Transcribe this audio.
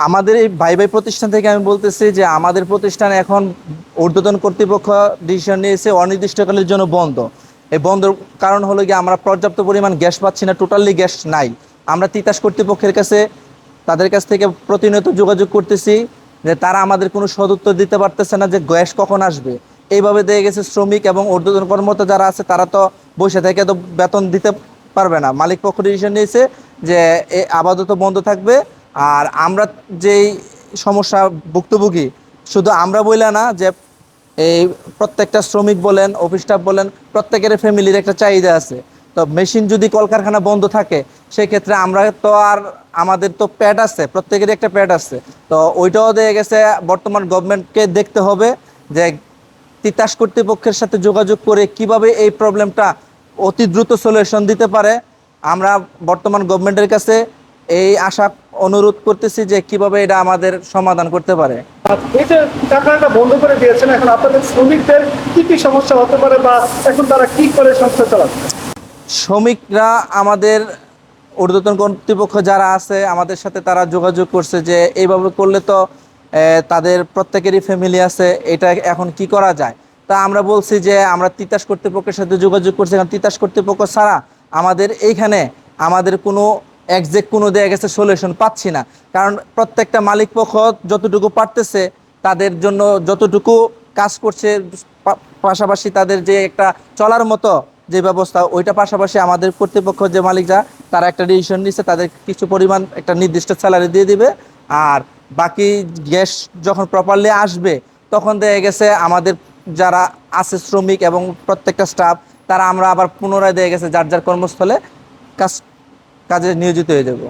আমাদের এই ভাই ভাই প্রতিষ্ঠান থেকে আমি বলতেছি যে আমাদের প্রতিষ্ঠান এখন ঊর্ধ্বতন কর্তৃপক্ষ ডিসিশন নিয়েছে অনির্দিষ্টকালের জন্য বন্ধ। এই বন্ধর কারণ হলো গিয়ে আমরা পর্যাপ্ত পরিমাণ গ্যাস পাচ্ছি না, টোটালি গ্যাস নাই। আমরা তিতাস কর্তৃপক্ষের কাছে তাদের কাছ থেকে প্রতিনিয়ত যোগাযোগ করতেছি যে তারা আমাদের কোনো সদুত্তর দিতে পারতেছে না যে গ্যাস কখন আসবে। এইভাবে দিয়ে গেছে শ্রমিক এবং ঊর্ধ্বতন কর্মকর্তা যারা আছে তারা তো বসে থেকে তো বেতন দিতে পারবে না। মালিক পক্ষ ডিসিশন নিয়েছে যে আপাতত বন্ধ থাকবে। আর আমরা যেই সমস্যা ভুক্তভোগী, শুধু আমরা বইলা না যে এই প্রত্যেকটা শ্রমিক বলেন, অফিস স্টাফ বলেন, প্রত্যেকের ফ্যামিলির একটা চাহিদা আছে। তো মেশিন যদি কলকারখানা বন্ধ থাকে সেক্ষেত্রে আমরা তো আর, আমাদের তো প্যাড আছে, প্রত্যেকেরই একটা প্যাড আছে। তো ওইটাও দিয়ে গেছে বর্তমান গভর্নমেন্টকে দেখতে হবে যে তিতাস কর্তৃপক্ষের সাথে যোগাযোগ করে কিভাবে এই প্রবলেমটা অতি দ্রুত সলিউশন দিতে পারে। আমরা বর্তমান গভর্নমেন্টের কাছে এই আশা অনুরোধ করতেছি যে কিভাবে এটা আমাদের সমাধান করতে পারে। এই যে কারখানাটা বন্ধ করে দিয়েছেন, এখন আপনাদের শ্রমিকদের কি কি সমস্যা হতে পারে বা এখন তারা কি করে সংসার চালাচ্ছে? শ্রমিকরা আমাদের ঊর্ধ্বতন কর্তৃপক্ষ যারা আছে আমাদের সাথে তারা যোগাযোগ করছে যে এইভাবে করলে তো তাদের প্রত্যেকেরই ফ্যামিলি আছে, এটা এখন কি করা যায়। তা আমরা বলছি যে আমরা তিতাস কর্তৃপক্ষের সাথে যোগাযোগ করছি, কারণ তিতাস কর্তৃপক্ষ ছাড়া আমাদের এইখানে আমাদের কোনো একজ্যাক্ট কোনো দেখা গেছে সলিউশন পাচ্ছি না। কারণ প্রত্যেকটা মালিক পক্ষ যতটুকু পারতেছে তাদের জন্য যতটুকু কাজ করছে, পাশাপাশি তাদের যে একটা চলার মতো যে ব্যবস্থা ওইটা, পাশাপাশি আমাদের কর্তৃপক্ষ যে মালিকরা তারা একটা ডিসিশন নিচ্ছে তাদের কিছু পরিমাণ একটা নির্দিষ্ট স্যালারি দিয়ে দিবে। আর বাকি গ্যাস যখন প্রপারলি আসবে তখন দেখা গেছে আমাদের যারা আছে শ্রমিক এবং প্রত্যেকটা স্টাফ তারা আমরা আবার পুনরায় দেখা গেছে যার যার কর্মস্থলে কাজ কাজে নিয়োজিত হয়ে যাব।